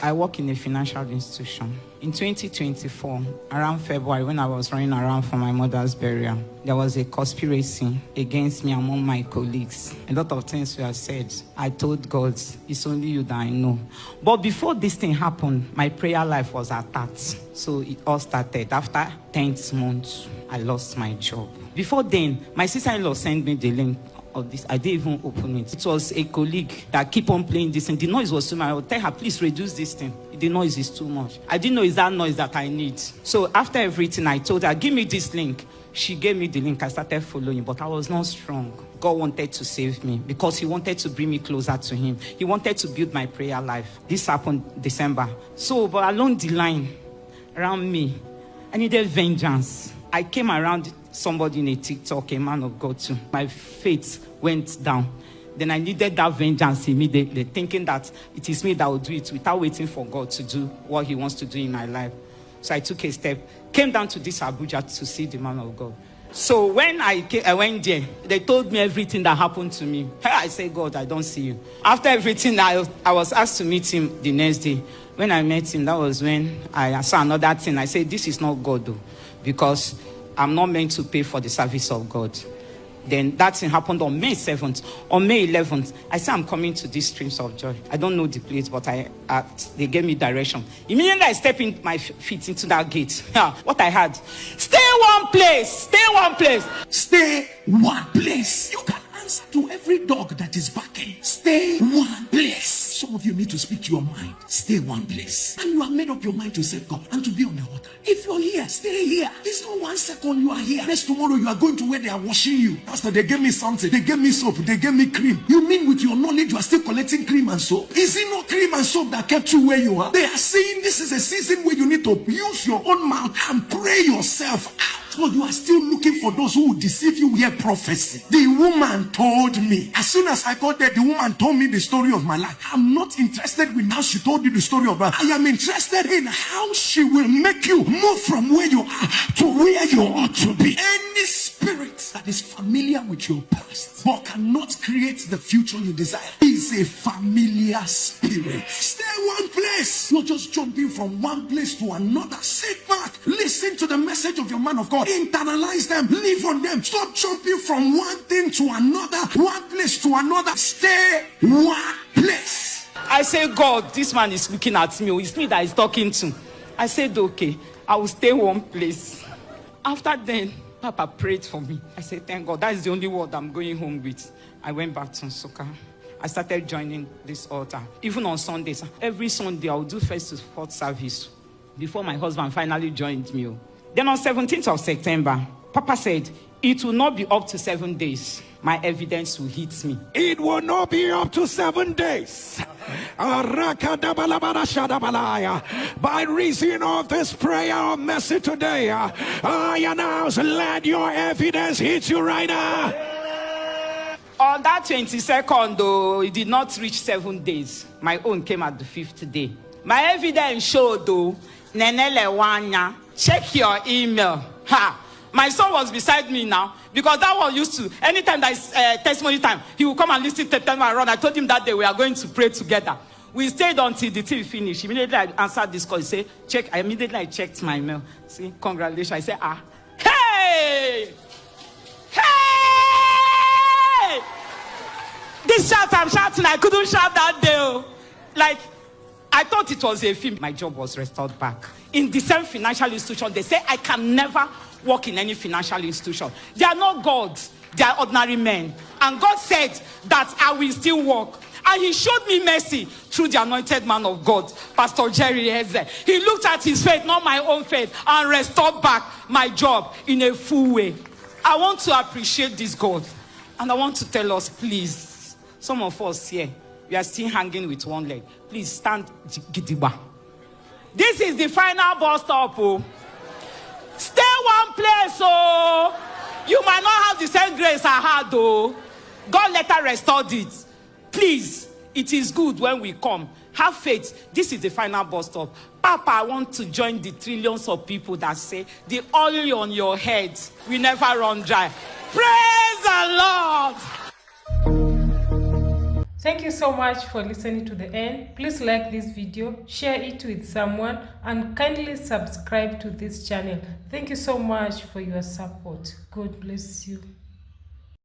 I work in a financial institution. In 2024, around February, when I was running around for my mother's burial, there was a conspiracy against me among my colleagues. A lot of things were said. I told God, it's only you that I know. But before this thing happened, my prayer life was attacked. So it all started. After 10th month, I lost my job. Before then, my sister-in-law sent me the link of this. I didn't even open it. It was a colleague that keep on playing this, and the noise was too much. I would tell her, please reduce this thing. The noise is too much. I didn't know it's that noise that I need. So after everything, I told her, give me this link. She gave me the link. I started following, but I was not strong. God wanted to save me because he wanted to bring me closer to him. He wanted to build my prayer life. This happened December. So, but along the line, around me, I needed vengeance. I came around somebody in a TikTok, a man of God too. My faith went down. Then I needed that vengeance immediately, thinking that it is me that will do it without waiting for God to do what he wants to do in my life. So I took a step, came down to this Abuja to see the man of God. So when I went there, they told me everything that happened to me. I said, God, I don't see you. After everything, I was asked to meet him the next day. When I met him, that was when I saw another thing. I said, this is not God though, because I'm not meant to pay for the service of God. Then that thing happened on May 7th. On May 11th, I said, I'm coming to these streams of joy. I don't know the place, but they gave me direction. Immediately I stepped in my feet into that gate. What I had, stay one place, stay one place. Stay one place. You can answer to every dog that is barking. Stay one place. Some of you need to speak to your mind. Stay one place. And you have made up your mind to serve God and to be on the altar. If you're here, stay here. It's not 1 second you are here. Next tomorrow you are going to where they are washing you. Pastor, they gave me something. They gave me soap. They gave me cream. You mean with your knowledge you are still collecting cream and soap? Is it not cream and soap that kept you where you are? They are saying this is a season where you need to use your own mouth and pray yourself out. So you are still looking for those who will deceive you with prophecy. The woman told me. As soon as I got there, the woman told me the story of my life. I'm not interested with how she told you the story of her. I am interested in how she will make you move from where you are to where you ought to be. Any spirit that is familiar with your past but cannot create the future you desire is a familiar spirit. Stay one place. You're just jumping from one place to another. Sit back. Listen to the message of your man of God. Internalize them. Live on them. Stop jumping from one thing to another, one place to another. Stay one place. I say, God, this man is looking at me. It's me that he's talking to. I said, okay, I will stay one place. After then, Papa prayed for me. I said, thank God. That is the only word I'm going home with. I went back to Nsukka. I started joining this altar. Even on Sundays. Every Sunday, I would do first to fourth service before my husband finally joined me. Then on 17th of September, Papa said, it will not be up to 7 days. My evidence will hit me. It will not be up to 7 days. By reason of this prayer or message today, I announce, let your evidence hit you right now. On that 22nd, though, it did not reach 7 days. My own came at the 5th day. My evidence showed, though, Nenele Wanya, check your email. My son was beside me now, because that one used to, anytime there is testimony time, he will come and listen to them around. I told him that day we are going to pray together. We stayed until the thing finished. Immediately I answered this call. He said, check. Immediately I checked my mail. See, congratulations. I said, hey! Hey! This shout I'm shouting, I couldn't shout that day. Like, I thought it was a film. My job was restored back. In the same financial institution, they say I can never work in any financial institution. They are not gods. They are ordinary men. And God said that I will still work. And he showed me mercy through the anointed man of God, Pastor Jerry Heze. He looked at his faith, not my own faith, and restored back my job in a full way. I want to appreciate this God. And I want to tell us, please, some of us here, we are still hanging with one leg. Please stand gidigba. This is the final bus stop. Oh. Stay one place. Oh. You might not have the same grace I had, though. God later restored it. Please, it is good when we come. Have faith. This is the final bus stop. Papa, I want to join the trillions of people that say the oil on your head will never run dry. Praise the Lord. Thank you so much for listening to the end. Please like this video, share it with someone, and kindly subscribe to this channel. Thank you so much for your support. God bless you.